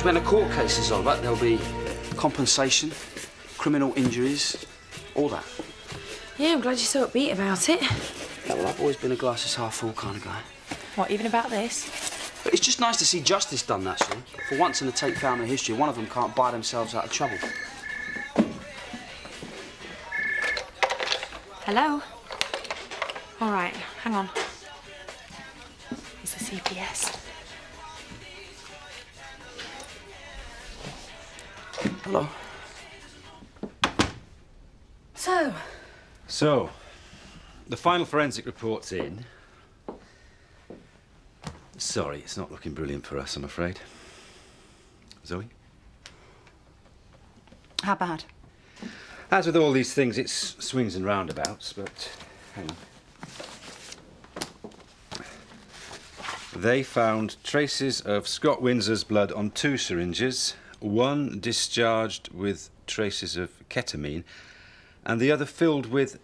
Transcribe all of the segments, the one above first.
when a court case is over, there'll be compensation, criminal injuries, all that. Yeah, I'm glad you're so upbeat about it. Yeah, well, I've always been a glass is half full kind of guy. What, even about this? But it's just nice to see justice done, that's all. For once in the Tate family history, one of them can't buy themselves out of trouble. Hello? All right, hang on. It's the CPS. Hello. So, the final forensic report's in. Sorry, it's not looking brilliant for us, I'm afraid. Zoe? How bad? As with all these things, it's swings and roundabouts, but hang on. They found traces of Scott Windsor's blood on 2 syringes, one discharged with traces of ketamine, and the other filled with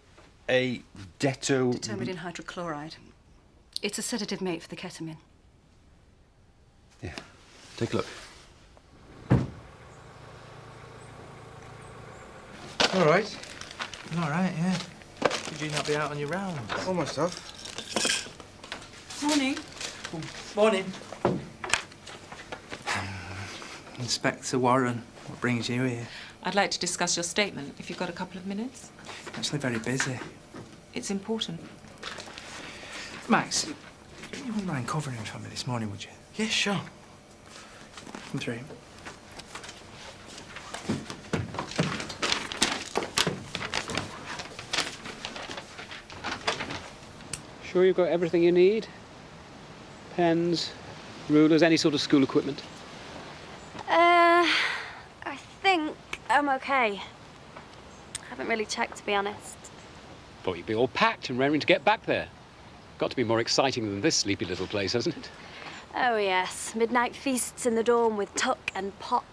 a determined hydrochloride. It's a sedative mate for the ketamine. Yeah, take a look. All right. All right, yeah. Could you not be out on your rounds? Almost off. Morning. Morning. Inspector Warren, what brings you here? I'd like to discuss your statement, if you've got a couple of minutes. Actually very busy. It's important. Max, you wouldn't mind covering for me this morning, would you? Yeah, sure. Come through. Sure you've got everything you need? Pens, rulers, any sort of school equipment? I think I'm okay. Haven't really checked, to be honest. Thought you'd be all packed and raring to get back there. Got to be more exciting than this sleepy little place, hasn't it? Oh, yes. Midnight feasts in the dorm with Tuck and Pop.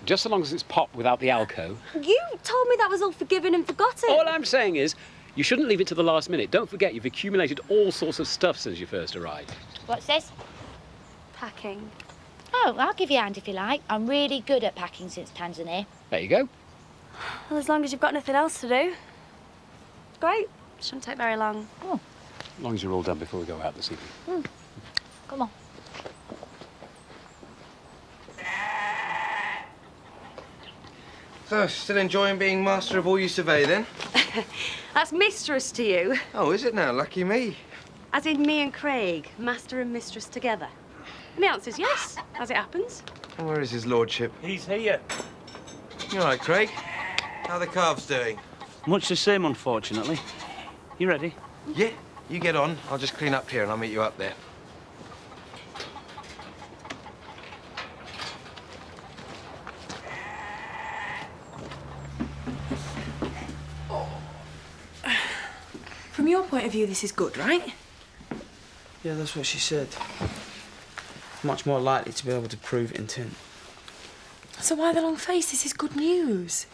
Just so long as it's pop without the alcove. You told me that was all forgiven and forgotten. All I'm saying is, you shouldn't leave it to the last minute. Don't forget, you've accumulated all sorts of stuff since you first arrived. What's this? Packing. Oh, I'll give you a hand if you like. I'm really good at packing since Tanzania. There you go. Well, as long as you've got nothing else to do. Great. Shouldn't take very long. Oh. As long as you're all done before we go out this evening. Come on. So, still enjoying being master of all you survey, then? That's mistress to you. Oh, is it now? Lucky me. As in me and Craig, master and mistress together. And the answer's yes, as it happens. And where is his lordship? He's here. You all right, Craig? How are the calves doing? Much the same, unfortunately. You ready? Yeah, you get on. I'll just clean up here and I'll meet you up there. From your point of view, this is good, right? Yeah, that's what she said. Much more likely to be able to prove intent. So why the long face? This is good news.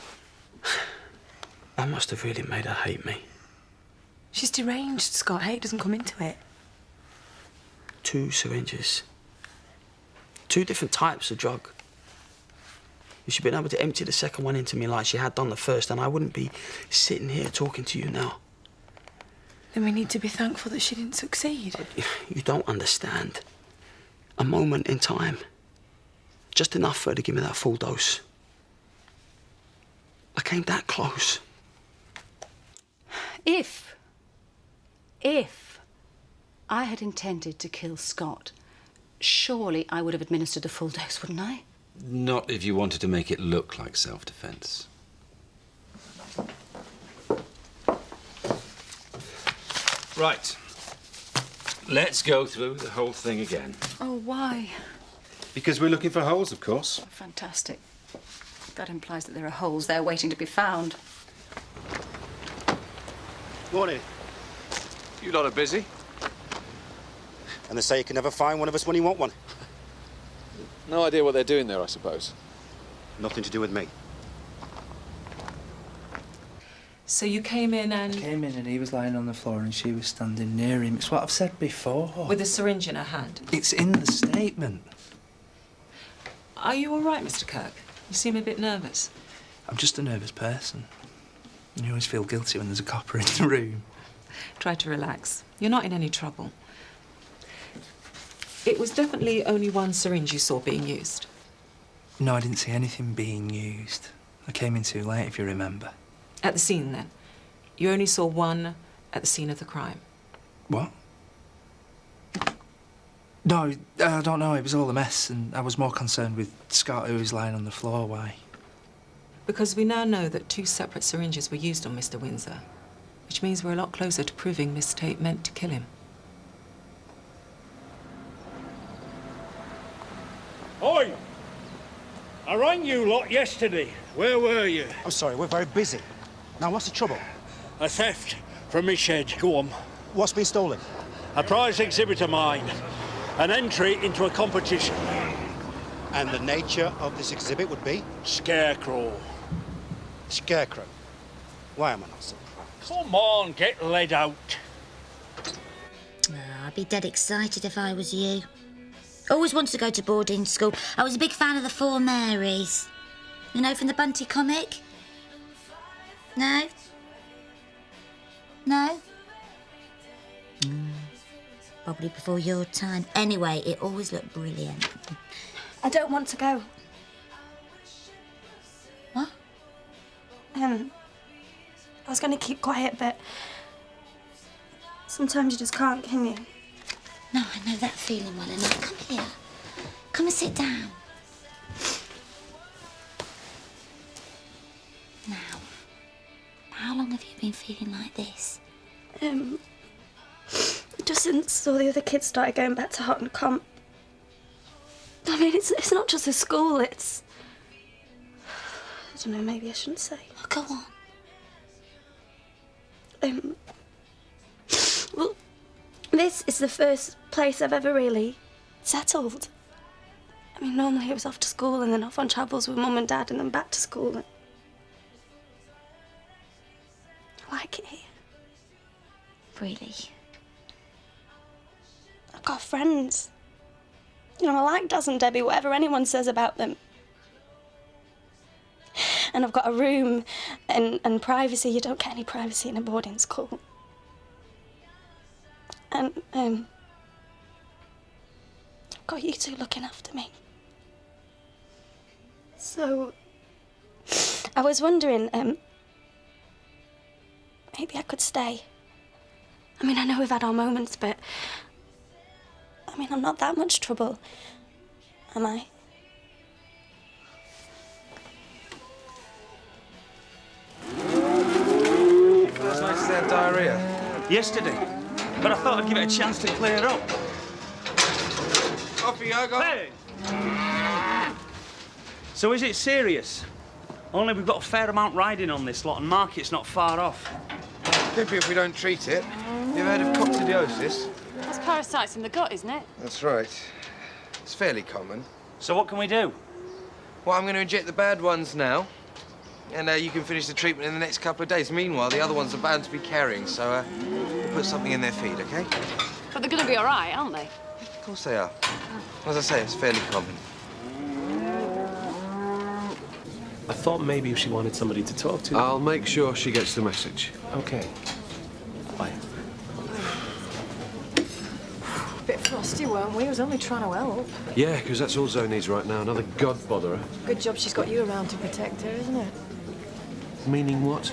I must have really made her hate me. She's deranged, Scott. Hate doesn't come into it. 2 syringes. 2 different types of drug. If she'd been able to empty the second one into me like she had done the first, then I wouldn't be sitting here talking to you now. Then we need to be thankful that she didn't succeed. You don't understand. A moment in time. Just enough for her to give me that full dose. I came that close. If I had intended to kill Scott, surely I would have administered a full dose, wouldn't I? Not if you wanted to make it look like self-defense. Right. Let's go through the whole thing again. Oh, why? Because we're looking for holes, of course. Oh, fantastic. That implies that there are holes there waiting to be found. Morning. You lot are busy. And they say you can never find one of us when you want one. No idea what they're doing there, I suppose. Nothing to do with me. So you came in and... I came in and he was lying on the floor and she was standing near him. It's what I've said before. With a syringe in her hand? It's in the statement. Are you all right, Mr. Kirk? You seem a bit nervous. I'm just a nervous person. You always feel guilty when there's a copper in the room. Try to relax. You're not in any trouble. It was definitely only one syringe you saw being used. No, I didn't see anything being used. I came in too late, if you remember. At the scene, then? You only saw one at the scene of the crime. What? No, I don't know. It was all a mess, and I was more concerned with Scott, who was lying on the floor. Why? Because we now know that 2 separate syringes were used on Mr. Windsor, which means we're a lot closer to proving Miss Tate meant to kill him. Oi! I rang you lot yesterday. Where were you? I'm sorry, we're very busy. Now, what's the trouble? A theft from my shed. Go on. What's been stolen? A prize exhibit of mine. An entry into a competition. And the nature of this exhibit would be? Scarecrow. Scarecrow. Why am I not surprised? Come on, get led out. Oh, I'd be dead excited if I was you. Always wanted to go to boarding school. I was a big fan of the Four Marys. You know, from the Bunty comic? No? No? Probably before your time. Anyway, it always looked brilliant. I don't want to go. What? I was going to keep quiet, but sometimes you just can't, can you? No, I know that feeling well enough. Come here. Come and sit down. Now, how long have you been feeling like this? Just since all the other kids started going back to Houghton Comp. I mean, it's not just the school, it's... I don't know, maybe I shouldn't say. Oh, go on. Well, this is the first place I've ever really settled. I mean, normally it was off to school and then off on travels with Mum and Dad and then back to school. I like it here. Really? I've got friends. You know, I like Daz and Debbie, whatever anyone says about them. And I've got a room and privacy. You don't get any privacy in a boarding school. And, I've got you two looking after me. So, I was wondering, maybe I could stay. I mean, I know we've had our moments, but... I mean, I'm not that much trouble, am I? First noticed they had diarrhoea? Yesterday. But I thought I'd give it a chance to clear up. Off you go, Hey! So is it serious? Only we've got a fair amount riding on this lot and market's not far off. Could be if we don't treat it. You ever heard of coccidiosis? That's parasites in the gut, isn't it? That's right. It's fairly common. So what can we do? Well, I'm going to inject the bad ones now. And you can finish the treatment in the next couple of days. Meanwhile, the other ones are bound to be carrying, so we'll put something in their feed, OK? But they're going to be all right, aren't they? Of course they are. As I say, it's fairly common. I thought maybe she wanted somebody to talk to. I'll make sure she gets the message. OK. Bye. Bit frosty, weren't we? I was only trying to help. Yeah, because that's all Zoe needs right now. Another god botherer. Good job she's got you around to protect her, isn't it? Meaning what?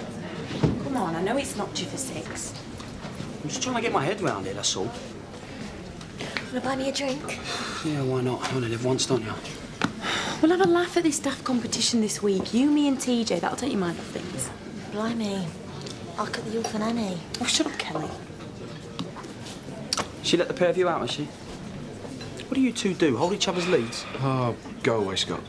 Come on, I know it's knocked you for 6. I'm just trying to get my head round it, that's all. Wanna buy me a drink? Yeah, why not? You only live once, don't you? We'll have a laugh at this daft competition this week. You, me and TJ, that'll take your mind off things. Blimey. I'll cut the Ulf and Annie. Oh, shut up, Kelly. She let the pair of you out, has she? What do you two do? Hold each other's leads? Oh, go away, Scott.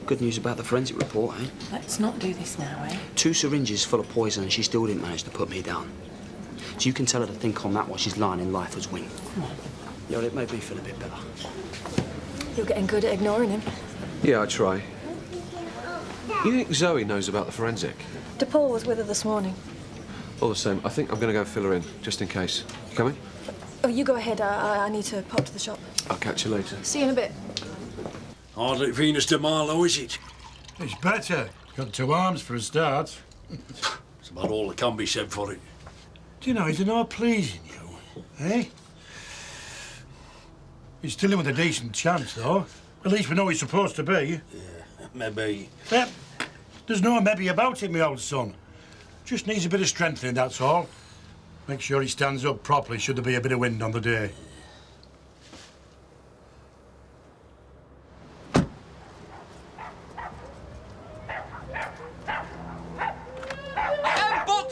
Good news about the forensic report, eh? Let's not do this now, eh? 2 syringes full of poison and she still didn't manage to put me down. So you can tell her to think on that while she's lying in Lifer's wing. Come on. Yeah, well, it made me feel a bit better. You're getting good at ignoring him. Yeah, I try. You think Zoe knows about the forensic? DePaul was with her this morning. All the same, I think I'm going to go fill her in, just in case. You coming? Oh, you go ahead. I need to pop to the shop. I'll catch you later. See you in a bit. Hardly Venus de Milo, is it? It's better. Got 2 arms for a start. It's about all that can be said for it. Do you know, he's not pleasing you, eh? He's still in with a decent chance, though. At least we know he's supposed to be. Yeah, maybe. Yep. There's no maybe about it, my old son. Just needs a bit of strengthening, that's all. Make sure he stands up properly should there be a bit of wind on the day.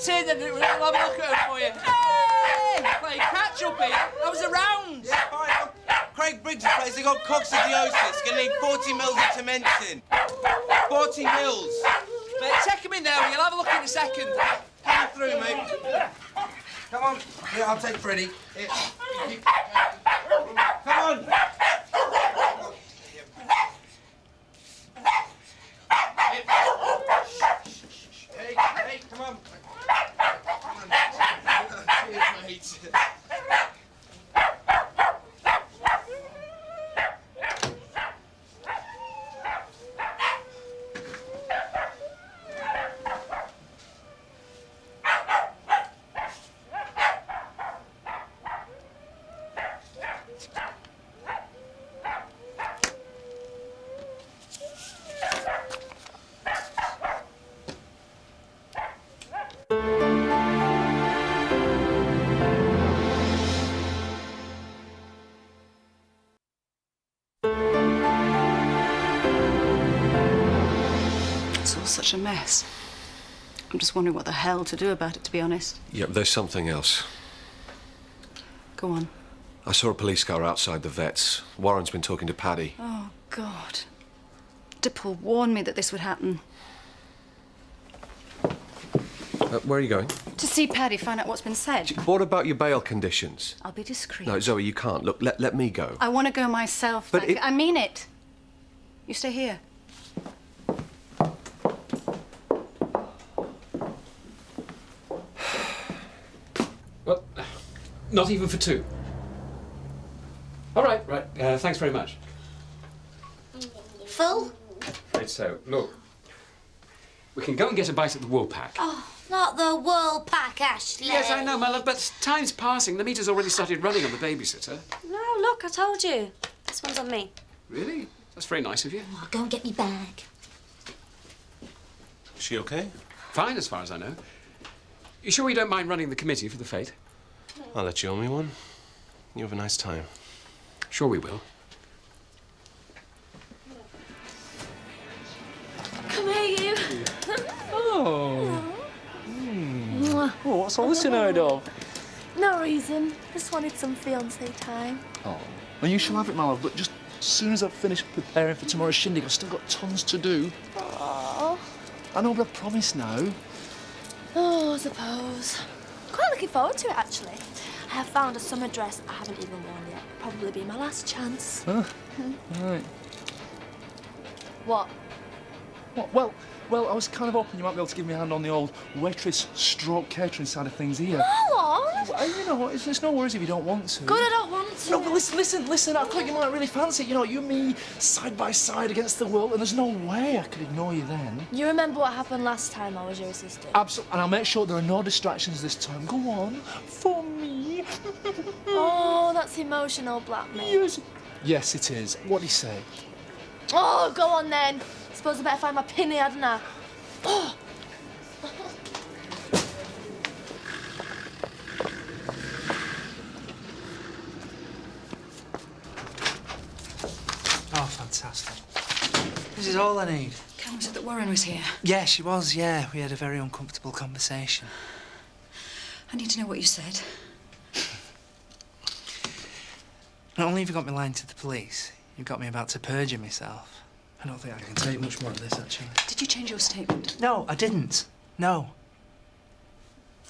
In and we'll have a look at her for you. Hey! Playing catch up here. I was around. Yeah, fine. Craig Briggs' place, they got coccidiosis. Gonna need 40 mils of Tementin. 40 mils. Mate, take him in there. We'll have a look in a second. Come through, mate. Come on. Here, I'll take Freddie. Here. Come on. Hey, come on. Cheers, mate. Such a mess. I'm just wondering what the hell to do about it, to be honest. Yep, there's something else. Go on. I saw a police car outside the vet's. Warren's been talking to Paddy. Oh, God. Dipple warned me that this would happen. Where are you going? To see Paddy, find out what's been said. What about your bail conditions? I'll be discreet. No, Zoe, you can't. Look, let me go. I want to go myself. But I mean it. You stay here. Well, not even for 2. All right. Thanks very much. Full? Right, so, look. We can go and get a bite at the Woolpack. Oh, not the Woolpack, Ashley. Yes, I know, my love, but time's passing. The meter's already started running on the babysitter. No, look, I told you. This one's on me. Really? That's very nice of you. I'll go and get me bag. Is she okay? Fine, as far as I know. You sure you don't mind running the committee for the fete? I'll let you owe me one. You have a nice time. Sure we will. Come here, you. Oh. Oh, what's all this in heard of? No reason. Just wanted some fiancé time. Oh. Well, you shall have it, my love, but just as soon as I've finished preparing for tomorrow's shindig, I've still got tons to do. Oh. I know, but I promise now. Oh, I suppose. Quite looking forward to it, actually. I have found a summer dress I haven't even worn yet. Probably be my last chance. Huh? Right. What? What? Well, I was kind of hoping you might be able to give me a hand on the old waitress stroke catering side of things here. No, what? Well, you know, it's no worries if you don't want to. Good, I don't want to. No, but listen, I thought you might really fancy it. You know, you and me side by side against the world, and there's no way I could ignore you then. You remember what happened last time I was your assistant? Absolutely, and I'll make sure there are no distractions this time. Go on, for me. Oh, that's emotional blackmail. Yes, it is. What'd he say? Oh, go on then. Suppose I better find my pinny, hadn't I? Oh. Oh, fantastic. This is all I need. Ken, was it that Warren was here? Yeah, she was, yeah. We had a very uncomfortable conversation. I need to know what you said. Not only have you got me lying to the police, you've got me about to perjure myself. I don't think I can take much more of this, actually. Did you change your statement? No, I didn't. No.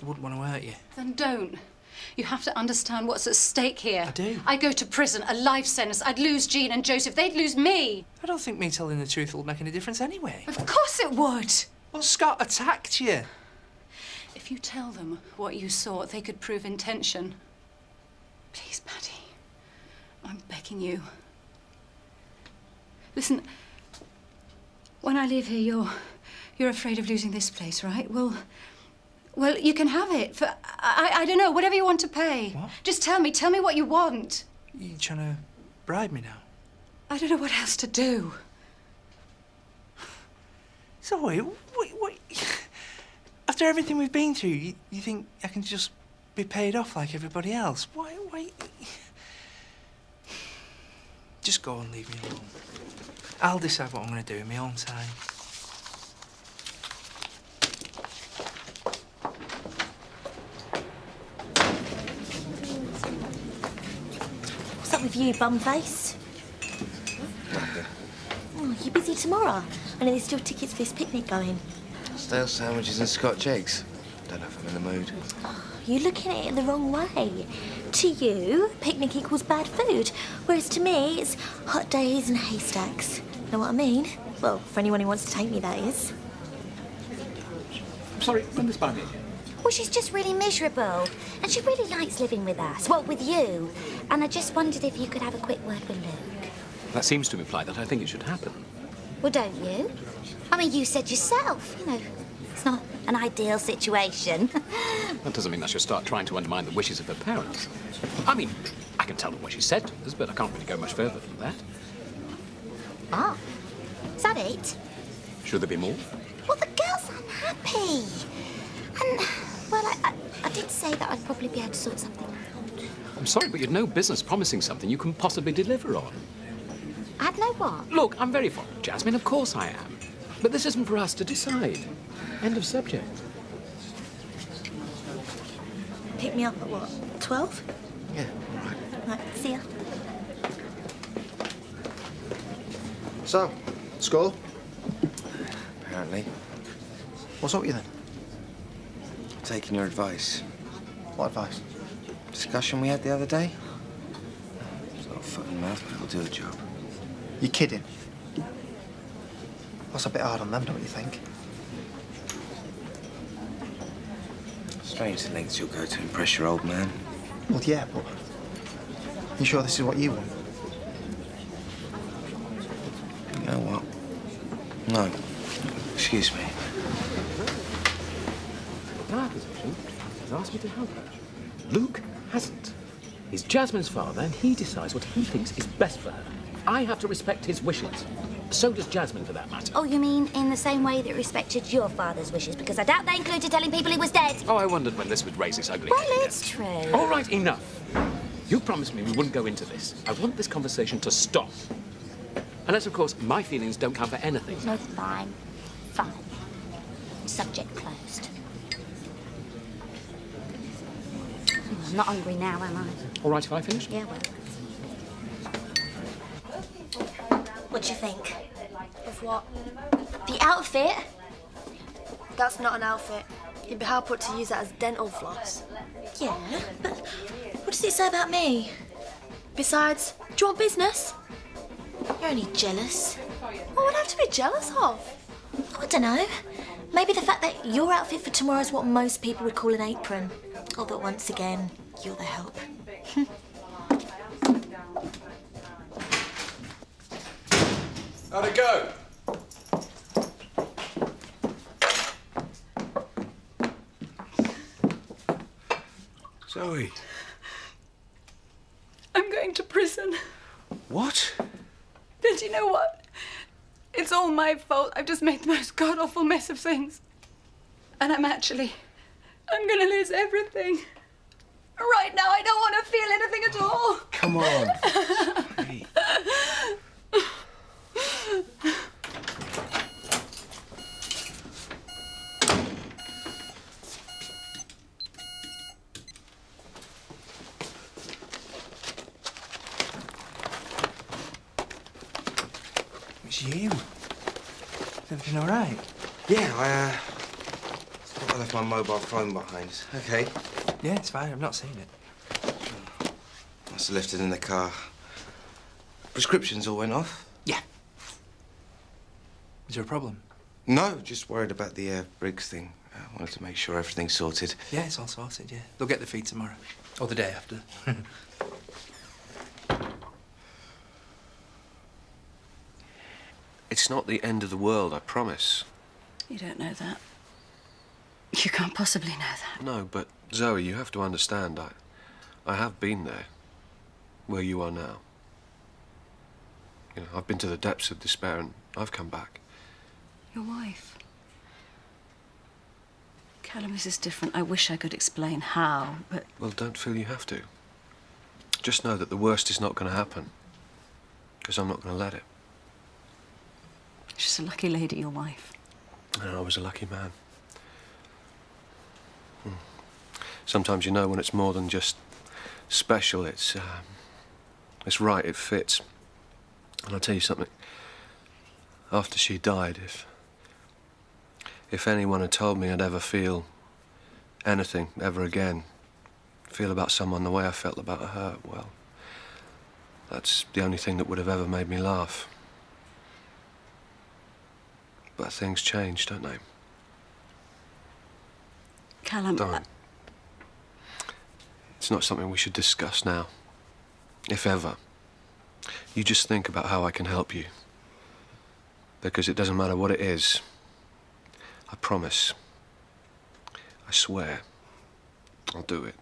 I wouldn't want to hurt you. Then don't. You have to understand what's at stake here. I do. I go to prison, a life sentence. I'd lose Jean and Joseph. They'd lose me. I don't think me telling the truth will make any difference anyway. Of course it would. Well, Scott attacked you. If you tell them what you saw, they could prove intention. Please, Paddy. I'm begging you. Listen, when I leave here, you're afraid of losing this place, right? Well, you can have it for, I don't know, whatever you want to pay. What? Just tell me what you want. You trying to bribe me now? I don't know what else to do. Zoe, what? After everything we've been through, you think I can just be paid off like everybody else? Why? Just go and leave me alone. I'll decide what I'm going to do in my own time. What's up with you, bumface? Oh, you busy tomorrow? And there's still tickets for this picnic going. Stale sandwiches and Scotch eggs. Don't know if I'm in the mood. You're looking at it the wrong way. To you, picnic equals bad food, whereas to me, it's hot days and haystacks. Know what I mean? Well, for anyone who wants to take me, that is. I'm sorry, when this Barney? Well, she's just really miserable. And she really likes living with us. Well, with you. And I just wondered if you could have a quick word with Luke. That seems to imply that I think it should happen. Well, don't you? I mean, you said yourself, you know, it's not an ideal situation. That doesn't mean I should start trying to undermine the wishes of her parents. I mean, I can tell them what she said to us, but I can't really go much further than that. Oh, is that it? Should there be more? Well, the girl's unhappy. And, well, I did say that I'd probably be able to sort something out. I'm sorry, but you'd no business promising something you can possibly deliver on. I had no what? Look, I'm very fond of Jasmine, of course I am. But this isn't for us to decide. End of subject. Pick me up at what, 12? Yeah, all right. Right, see ya. So, school? Apparently. What's up with you then? Taking your advice. What advice? Discussion we had the other day? It's not a foot in the mouth, but it'll do the job. You're kidding. That's a bit hard on them, don't you think? Strange the lengths you'll go to impress your old man. Well, yeah, but you sure this is what you want? You know what? No. Excuse me. In our position, has asked me to help her. Luke hasn't. He's Jasmine's father, and he decides what he thinks is best for her. I have to respect his wishes. So does Jasmine, for that matter. Oh, you mean in the same way that respected your father's wishes? Because I doubt they included telling people he was dead. Oh, I wondered when this would raise its ugly Well, head again. it's true. All right, enough. You promised me we wouldn't go into this. I want this conversation to stop. Unless, of course, my feelings don't count for anything. No, fine. Fine. Subject closed. I'm not hungry now, am I? All right if I finish? Yeah, well. What do you think? Of what? The outfit? That's not an outfit. You'd be hard put to use that as dental floss. Yeah, but what does it say about me? Besides, do you want business? You're only jealous. What would I have to be jealous of? I don't know. Maybe the fact that your outfit for tomorrow is what most people would call an apron. Or that once again, you're the help. How'd it go? Zoe. I'm going to prison. What? And you know what? It's all my fault. I've just made the most god-awful mess of things. And I'm going to lose everything. Right now, I don't want to feel anything at all. Come on. Hey. It's you. Is everything all right? Yeah, I thought I left my mobile phone behind. Okay. Yeah, it's fine. I've not seen it. Must have left it in the car. Prescriptions all went off? Yeah. Is there a problem? No, just worried about the Briggs thing. I wanted to make sure everything's sorted. Yeah, it's all sorted, yeah. They'll get the feed tomorrow. Or the day after. It's not the end of the world, I promise. You don't know that. You can't possibly know that. No, but Zoe, you have to understand, I have been there, where you are now. You know, I've been to the depths of despair and I've come back. Your wife. Callum, this is different. I wish I could explain how, but... Well, don't feel you have to. Just know that the worst is not going to happen, because I'm not going to let it. She's a lucky lady, your wife. And I was a lucky man. Sometimes you know when it's more than just special, it's right, it fits. And I'll tell you something. After she died, if anyone had told me I'd ever feel anything ever again, feel about someone the way I felt about her, well, that's the only thing that would have ever made me laugh. But things change, don't they? Callum... Don't. It's not something we should discuss now, if ever. You just think about how I can help you. Because it doesn't matter what it is. I promise. I swear. I'll do it.